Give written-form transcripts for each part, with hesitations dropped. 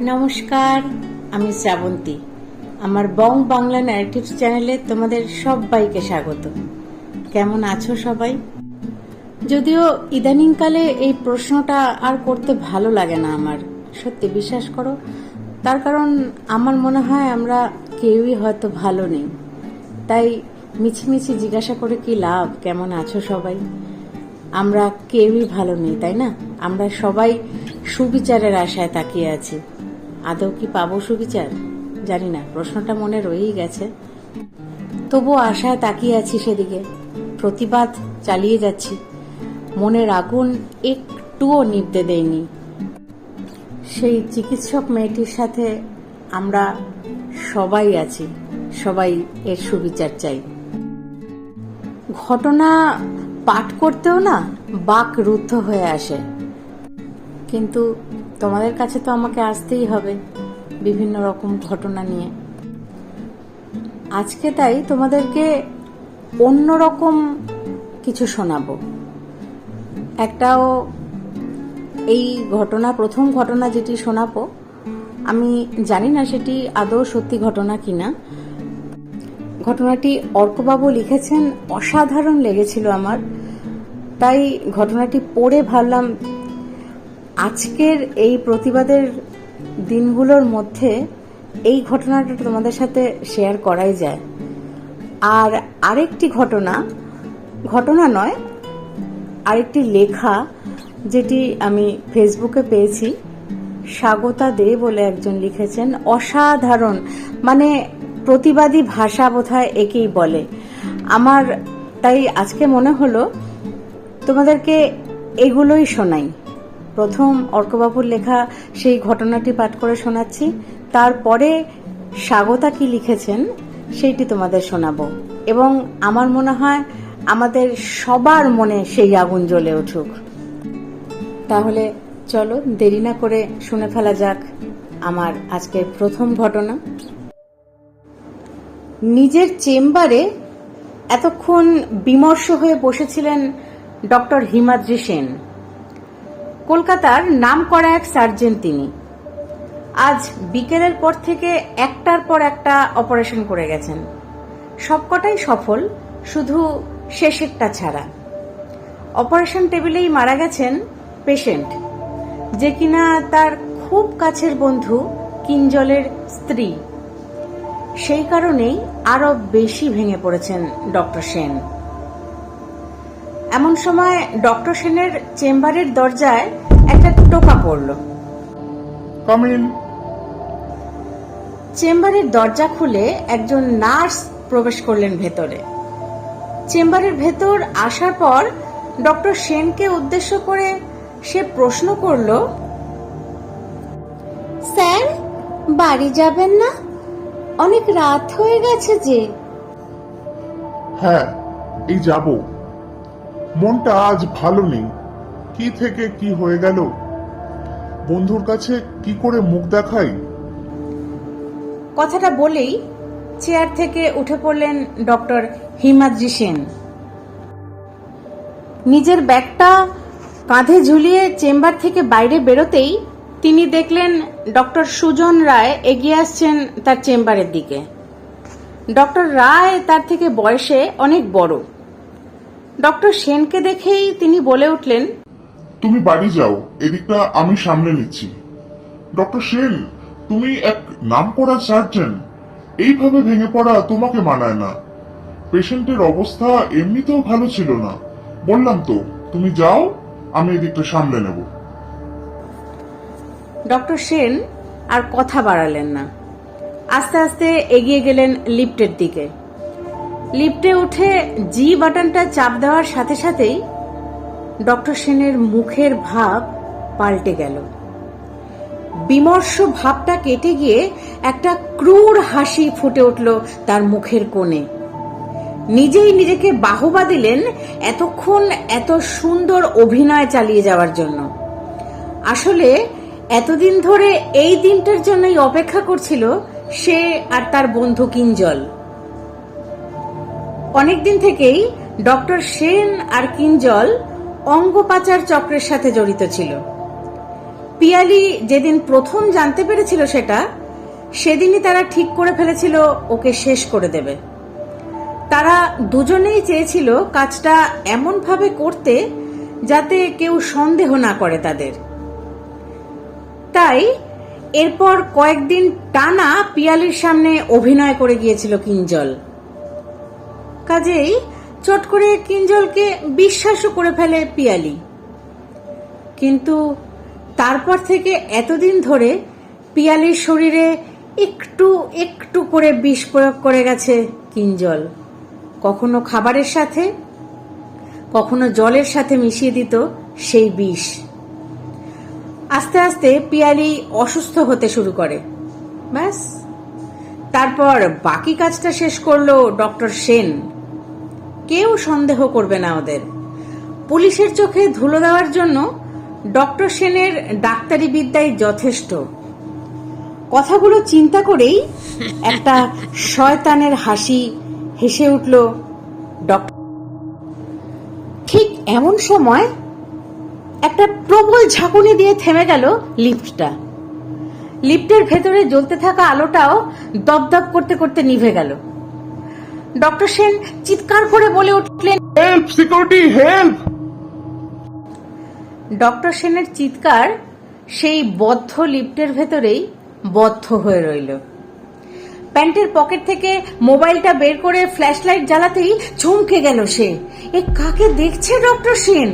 নমস্কার, আমি শ্রাবন্তী। আমার বং বাংলা ন্যারেটিভস চ্যানেলে তোমাদের সবাইকে স্বাগত। কেমন আছো সবাই? যদিও ইদানিংকালে এই প্রশ্নটা আর করতে ভালো লাগে না আমার, সত্যি বিশ্বাস করো। তার কারণ আমার মনে হয় আমরা কেউই হয়তো ভালো নেই, তাই মিছিমিছি জিজ্ঞাসা করে কি লাভ, কেমন আছো সবাই? আমরা কেউই ভালো নেই, তাই না? আমরা সবাই সুবিচারের আশায় তাকিয়ে আছি। আদৌ কি পাবো সুবিচার জানি না, প্রশ্নটা মনে রয়েই গেছে। তবুও আশায় তাকিয়ে আছি সেদিকে, প্রতিবাদ চালিয়ে যাচ্ছি। মনের আগুন একটুও নিভতে দেয়নি। সেই চিকিৎসক মেয়েটির সাথে আমরা সবাই আছি, সবাই এর সুবিচার চাই। ঘটনা পাঠ করতেও না বাক রুদ্ধ হয়ে আসে, কিন্তু তোমাদের কাছে তো আমাকে আসতেই হবে বিভিন্ন রকম ঘটনা নিয়ে। আজকে তাই তোমাদেরকে অন্যরকম কিছু শোনাবো। একটাও এই ঘটনা, প্রথম ঘটনা যেটি শোনাবো, আমি জানি না সেটি আদৌ সত্যি ঘটনা কিনা। ঘটনাটি অর্কবাবু লিখেছেন, অসাধারণ লেগেছিল আমার, তাই ঘটনাটি পড়ে ভাবলাম আজকের এই প্রতিবাদের দিনগুলোর মধ্যে এই ঘটনাটা তোমাদের সাথে শেয়ার করাই যায়। আর আরেকটি ঘটনা নয়, আরেকটি লেখা যেটি আমি ফেসবুকে পেয়েছি, স্বাগতা দে বলে একজন লিখেছেন। অসাধারণ, মানে প্রতিবাদী ভাষা বোধহয় একেই বলে। আমার তাই আজকে মনে হলো তোমাদেরকে এগুলোই শোনাই। প্রথম অর্কবাবুর লেখা সেই ঘটনাটি পাঠ করে শোনাচ্ছি, তারপরে স্বাগতা কি লিখেছেন সেইটি তোমাদের শোনাবো, এবং আমার মনে হয় আমাদের সবার মনে সেই আগুন জ্বলে উঠুক। তাহলে চলো দেরি না করে শুনে ফেলা যাক আমার আজকের প্রথম ঘটনা। নিজের চেম্বারে এতক্ষণ বিমর্ষ হয়ে বসেছিলেন ডক্টর হিমাদ্রি সেন। কলকাতার নামকরা এক সার্জন তিনি। আজ বিকেলের পর থেকে একটার পর একটা অপারেশন করে গেছেন, সবকটাই সফল, শুধু শেষেরটা ছাড়া। অপারেশন টেবিলেই মারা গেছেন পেশেন্ট, যে কিনা তার খুব কাছের বন্ধু কিঞ্জলের স্ত্রী। সেই কারণেই আরো বেশি ভেঙে পড়েছেন ডক্টর সেন। এমন সময় ডক্টর সেনের চেম্বারের দরজায় একটা টোকা পড়ল। Come in. চেম্বারের দরজা খুলে একজন নার্স প্রবেশ করলেন ভেতরে। চেম্বারের ভেতর আসার পর ডক্টর সেনকে উদ্দেশ্য করে সে প্রশ্ন করল, স্যার বাড়ি যাবেন না? অনেক রাত হয়ে গেছে যে। হ্যাঁ, এই যাব। মনটা আজ ভালো নেই। কি থেকে কি হয়ে গেল, বন্ধুর কাছে কি করে মুখ দেখাই? কথাটা বলেই চেয়ার থেকে উঠে পড়লেন ডক্টর হিমাদ্রি সেন। নিজের ব্যাগটা কাঁধে ঝুলিয়ে চেম্বার থেকে বাইরে বেরোতেই তিনি দেখলেন ডক্টর সুজন রায় এগিয়ে আসছেন তার চেম্বারের দিকে। ডক্টর রায় তার থেকে বয়সে অনেক বড়। ডক্টর সেনকে দেখেই তিনি বলে উঠলেন, তুমি বাড়ি যাও, এদিকটা আমি সামলে নিচ্ছি। ডক্টর সেন, তুমি এক নামকরা সার্জন, এইভাবে ভেঙে পড়া তোমাকে মানায় না। পেশেন্টের অবস্থা এমনিতেও ভালো ছিল না। বললাম তো, তুমি যাও, আমি এদিকটা সামলে নেব। ডক্টর সেন আর কথা বাড়ালেন না, আস্তে আস্তে এগিয়ে গেলেন লিফটের দিকে। লিফটে উঠে জি বাটনটা চাপ দেওয়ার সাথে সাথেই ডক্টর সেনের মুখের ভাব পাল্টে গেল। বিমর্ষ ভাবটা কেটে গিয়ে একটা ক্রূর হাসি ফুটে উঠল তার মুখের কোণে। নিজেই নিজেকে বাহবা দিলেন এতক্ষণ এত সুন্দর অভিনয় চালিয়ে যাওয়ার জন্য। আসলে এতদিন ধরে এই দিনটার জন্যই অপেক্ষা করছিল সে আর তার বন্ধু কিঞ্জল। অনেকদিন থেকেই ডক্টর সেন আর কিঞ্জল অঙ্গপাচার চক্রের সাথে জড়িত ছিল। পিয়ালি যেদিন প্রথম জানতে পেরেছিল সেদিনই তারা ঠিক করে ফেলেছিল ওকে শেষ করে দেবে। তারা দুজনেই চেয়েছিল কাজটা এমন ভাবে করতে যাতে কেউ সন্দেহ না করে তাদের। তাই এরপর কয়েকদিন টানা পিয়ালির সামনে অভিনয় করে গিয়েছিল কিঞ্জল। কাজেই চট করে কিঞ্জলকে বিশ্বাসও করে ফেলে পিয়ালি। কিন্তু তারপর থেকে এতদিন ধরে পিয়ালির শরীরে একটু একটু করে বিষ প্রয়োগ করে গেছে কিঞ্জল। কখনো খাবারের সাথে, কখনো জলের সাথে মিশিয়ে দিত সেই বিষ। আস্তে আস্তে পিয়ালি অসুস্থ হতে শুরু করে। ব্যাস, তারপর বাকি কাজটা শেষ করলো ডক্টর সেন। কেউ সন্দেহ করবে না ওদের। পুলিশের চোখে ধুলো দেওয়ার জন্য ডক্টর সেনের ডাক্তারি বিদ্যাই যথেষ্ট। কথাগুলো চিন্তা করেই একটা শয়তানের হাসি হেসে উঠল ডক্টর। ঠিক এমন সময় একটা প্রবল ঝাঁকুনি দিয়ে থেমে গেল লিফটটা। লিফটের ভেতরে জ্বলতে থাকা আলোটাও দপদপ করতে করতে নিভে গেল। ডক্টর সেন চিৎকার করে বলে উঠলেন, হেল্প, সিকিউরিটি, হেল্প! ডক্টর সেনের চিৎকার সেই বদ্ধ লিফটের ভেতরেই বদ্ধ হয়ে রইল। প্যান্টের পকেট থেকে মোবাইলটা বের করে ফ্ল্যাশ লাইট জ্বালাতেই চমকে গেল সে। এ কাকে দেখছে ডক্টর সেন?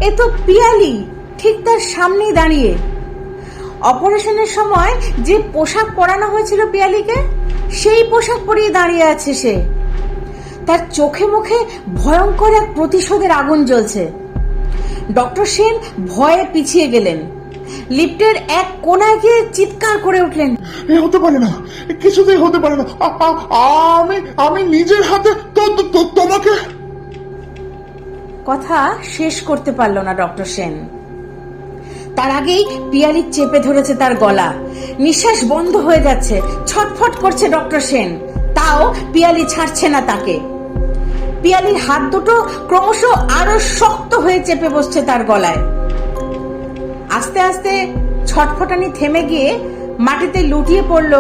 এ তো পিয়ালি, ঠিক তার সামনেই দাঁড়িয়ে। অপারেশনের সময় যে পোশাক পরানো হয়েছিল পিয়ালিকে, সেই পোশাক পরিয়ে দাঁড়িয়ে আছে সে। তার চোখে মুখে ভয়ঙ্কর এক প্রতিশোধের আগুন জ্বলছে। ডক্টর সেন ভয়ে পিছিয়ে গেলেন। লিফটের এক কোনায় গিয়ে চিৎকার করে উঠলেন, হতে পারে না, কিছুতেই হতে পারে না। আমি নিজের হাতে তোমাকে। কথা শেষ করতে পারল না ডক্টর সেন। তার আগেই পিয়ালি চেপে ধরেছে তার গলা। নিঃশ্বাস বন্ধ হয়ে যাচ্ছে, ছটফট করছে ডক্টর সেন। তাও পিয়ালি ছাড়ছে না তাকে। পিয়ালির হাত দুটো ক্রমশ আরো শক্ত হয়ে চেপে বসছে তার গলায়। আস্তে আস্তে ছটফটানি থেমে গিয়ে মাটিতে লুটিয়ে পড়ল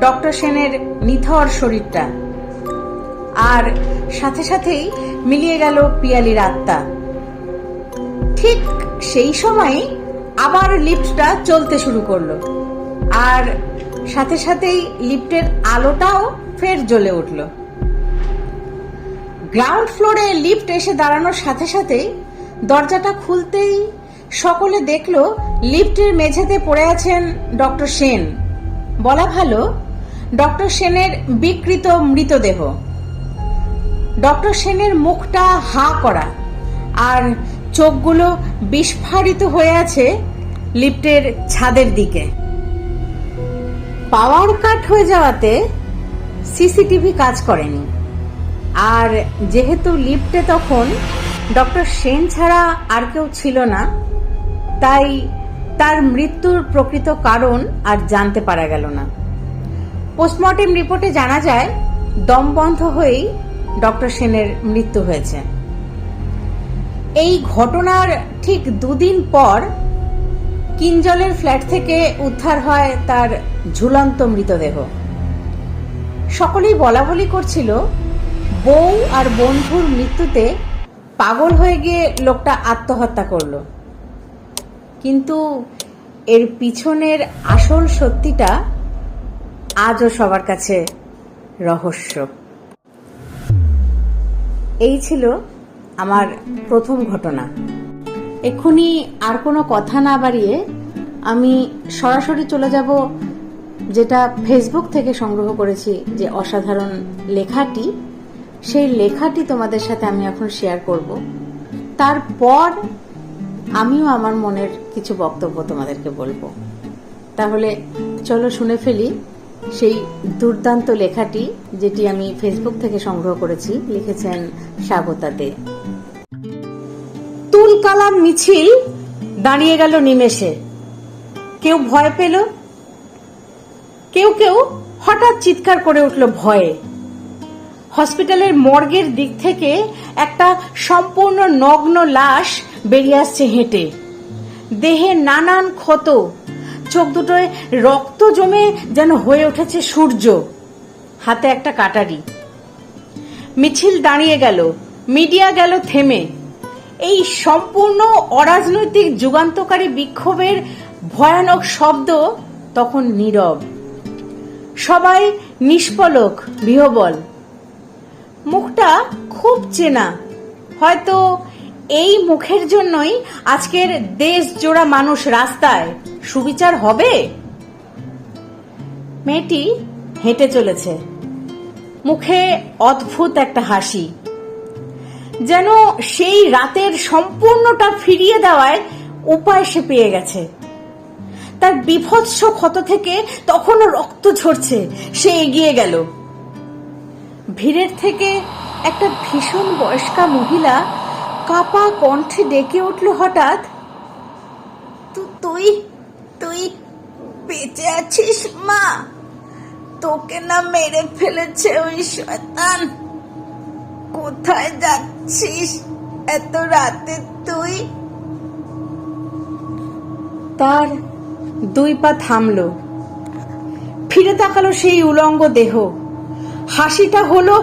ডক্টর সেনের নিথর শরীরটা। আর সাথে সাথেই মিলিয়ে গেল পিয়ালির আত্মা। ঠিক সেই সময় আবার লিফটটা চলতে শুরু করলো। আর সাথে সাথেই লিফটের আলোটাও ফের জ্বলে উঠল। গ্রাউন্ড ফ্লোরে লিফট এসে দাঁড়ানোর সাথে সাথেই দরজাটা খুলতেই সকলে দেখল লিফটের মেঝেতে পড়ে আছেন ডক্টর সেন। বলা ভালো, ডক্টর সেনের বিকৃত মৃতদেহ। ডক্টর সেনের মুখটা হা করা, আর চোখগুলো বিস্ফারিত হয়ে আছে লিফটের ছাদের দিকে। পাওয়ার কাট হয়ে যাওয়াতে সিসিটিভি কাজ করেনি। আর যেহেতু লিফটে তখন ডক্টর সেন ছাড়া আর কেউ ছিল না, তাই তার মৃত্যুর প্রকৃত কারণ আর জানতে পারা গেল না। পোস্টমর্টেম রিপোর্টে জানা যায় দম বন্ধ হয়েই ডক্টর সেনের মৃত্যু হয়েছে। এই ঘটনার ঠিক দুদিন পর কিঞ্জলের ফ্ল্যাট থেকে উদ্ধার হয় তার ঝুলন্ত মৃতদেহ। সকলেই বলাবলি করছিল বউ আর বন্ধুর মৃত্যুতে পাগল হয়ে গিয়ে লোকটা আত্মহত্যা করলো। কিন্তু এর পিছনের আসল সত্যিটা আজও সবার কাছে রহস্য। এই ছিল আমার প্রথম ঘটনা। এক্ষুনি আর কোনো কথা না বাড়িয়ে আমি সরাসরি চলে যাব যেটা ফেসবুক থেকে সংগ্রহ করেছি, যে অসাধারণ লেখাটি, সেই লেখাটি তোমাদের সাথে আমি এখন শেয়ার করব। তারপর আমিও আমার মনের কিছু বক্তব্য তোমাদেরকে বলবো। তাহলে চলো শুনে ফেলি সেই দুর্দান্ত লেখাটি, যেটি আমি ফেসবুক থেকে সংগ্রহ করেছি। লিখেছেন স্বাগতা দে। তুল কালাম মিছিল দাঁড়িয়ে গেল নিমেষে। কেউ ভয় পেল, কেউ কেউ হঠাৎ চিৎকার করে উঠল ভয়ে। হসপিটালের মর্গের দিক থেকে একটা সম্পূর্ণ নগ্ন লাশ বেরিয়ে আসছে হেঁটে। দেহে নানান ক্ষত, চোখ দুটোয় রক্ত জমে যেন হয়ে উঠেছে সূর্য, হাতে একটা কাটারি। মিছিল দাঁড়িয়ে গেল, মিডিয়া গেল থেমে। এই সম্পূর্ণ অরাজনৈতিক যুগান্তকারী বিক্ষোভের ভয়ানক শব্দ তখন নীরব। সবাই নিষ্পলক, বিহ্বল। মুখটা খুব চেনা, হয়তো এই মুখের জন্যই আজকের দেশ জোড়া মানুষ রাস্তায়। সুবিচার হবে? মেয়েটি হেঁটে চলেছে, মুখে অদ্ভুত একটা হাসি, যেন সেই রাতের সম্পূর্ণটা ফিরিয়ে দেওয়ায় উপায় সে পেয়ে গেছে। তার বিভৎস ক্ষত থেকে তখনও রক্ত ঝরছে। সে এগিয়ে গেল। ভিড়ের থেকে একটা ভীষণ বয়স্কা মহিলা কাপা কণ্ঠে ডেকে উঠল হঠাৎ, তুই তুই বেঁচে আছিস মা? তোকে না মেরে ফেলেছে ওই শয়তান? কোথায় যাচ্ছিস এত রাতে তুই? তার দুই পা থামলো, ফিরে তাকালো সেই উলঙ্গ দেহ। হাসিটা হলো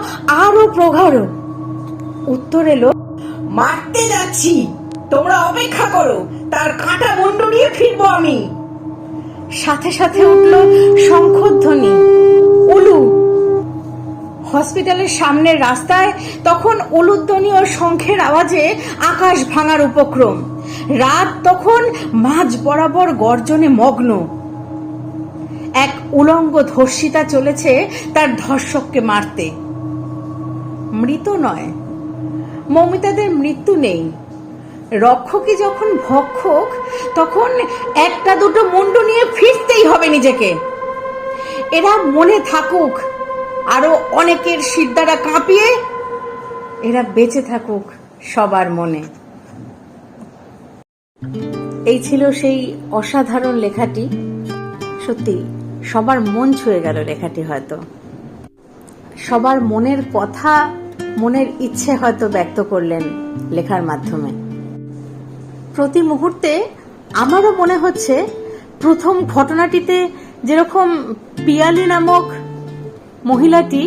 আরো প্রগাঢ়। উত্তর এলো, মারতে যাচ্ছি, তোমরা অপেক্ষা করো, তার কাঁটা মুন্ডু নিয়ে ফিরবো আমি। সাথে সাথে উঠল শঙ্খধ্বনি, উলু। হসপিটালের সামনের রাস্তায় তখন উলুধ্বনি ও শঙ্খের আওয়াজে আকাশ ভাঙার উপক্রম। রাত তখন মাঝ বরাবর গর্জনে মগ্ন। এক উলঙ্গ ধর্ষিতা চলেছে তার ধর্ষককে মারতে। মৃত নয়, মৌমিতাদের মৃত্যু নেই। রক্ষকই যখন ভক্ষক, তখন একটা দুটো মুন্ডু নিয়ে ফিরতেই হবে নিজেকে। এরা মনে থাকুক, আরো অনেকের শিরদাঁড়া কাঁপিয়ে এরা বেঁচে থাকুক সবার মনে। এই ছিল সেই অসাধারণ লেখাটি। সত্যি সবার মন ছুঁয়ে গেল লেখাটি। হয়তো সবার মনের কথা, মনের ইচ্ছে হয়তো ব্যক্ত করলেন লেখার মাধ্যমে। প্রতি মুহূর্তে আমারও মনে হচ্ছে প্রথম ঘটনাটিতে যেরকম পিয়ালি নামক মহিলাটি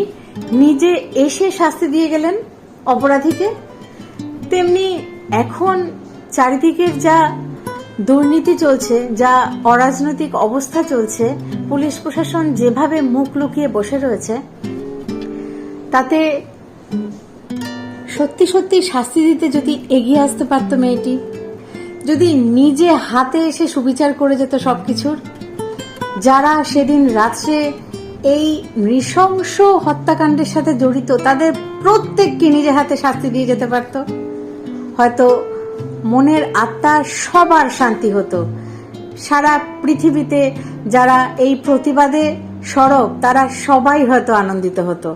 নিজে এসে শাস্তি দিয়ে গেলেন অপরাধীকে, তেমনি এখন চারিদিকের যা দুর্নীতি চলছে, যা অরাজনৈতিক অবস্থা চলছে, পুলিশ প্রশাসন যেভাবে মুখ লুকিয়ে বসে রয়েছে, তাতে সত্যি সত্যি শাস্তি দিতে যদি এগিয়ে আসতে পারত মেয়েটি, যদি নিজে হাতে এসে সুবিচার করে যেত সবকিছুর, যারা সেদিন রাত্রে এই নৃশংস হত্যাকাণ্ডের সাথে জড়িত তাদের প্রত্যেককে নিজে হাতে শাস্তি দিয়ে যেতে পারত, হয়তো মনের আত্মা সবার শান্তি হতো। সারা পৃথিবীতে যারা এই প্রতিবাদে সরব তারা সবাই হয়তো আনন্দিত হতো।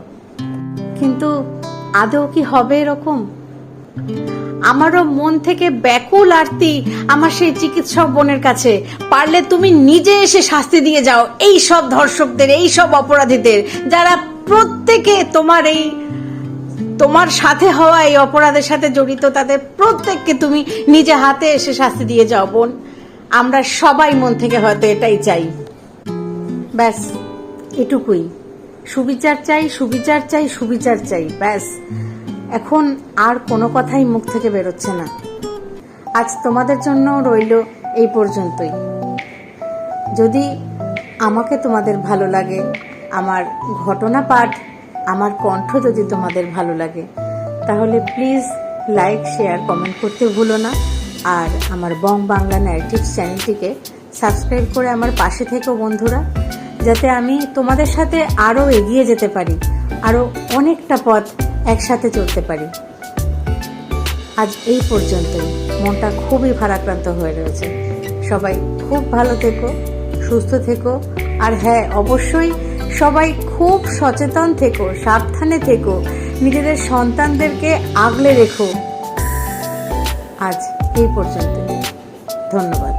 কিন্তু আদৌ কি হবে এরকম? আমারও মন থেকে ব্যাকুল আরতি আমার সেই চিকিৎসক বোনের কাছে, পারলে তুমি নিজে এসে শাস্তি দিয়ে যাও এই সব ধর্ষকদের, এই সব অপরাধীদের, যারা প্রত্যেকে তোমার সাথে হওয়া এই অপরাধের সাথে জড়িত, তাদের প্রত্যেককে তুমি নিজে হাতে এসে শাস্তি দিয়ে যাও বোন। আমরা সবাই মন থেকে হয়তো এটাই চাই। ব্যাস এটুকুই। সুবিচার চাই, সুবিচার চাই, সুবিচার চাই, ব্যাস। এখন আর কোনো কথাই মুখ থেকে বেরোচ্ছে না। আজ তোমাদের জন্য রইল এই পর্যন্তই। যদি আমাকে তোমাদের ভালো লাগে, আমার ঘটনা পাঠ, আমার কণ্ঠ যদি তোমাদের ভালো লাগে, তাহলে প্লিজ লাইক, শেয়ার, কমেন্ট করতে ভুলো না। আর আমার বং বাংলা ন্যারেটিভস চ্যানেলটিকে সাবস্ক্রাইব করে আমার পাশে থেকো বন্ধুরা, যাতে আমি তোমাদের সাথে আরও এগিয়ে যেতে পারি, আরও অনেকটা পথ একসাথে চলতে পারি। আজ এই পর্যন্তই। মনটা খুবই ভারাক্রান্ত হয়ে রয়েছে। সবাই খুব ভালো থেকো, সুস্থ থেকো, আর হ্যাঁ, অবশ্যই সবাই খুব সচেতন থেকো, সাবধানে থেকো, নিজেদের সন্তানদেরকে আগলে রেখো। আজ এই পর্যন্ত। ধন্যবাদ।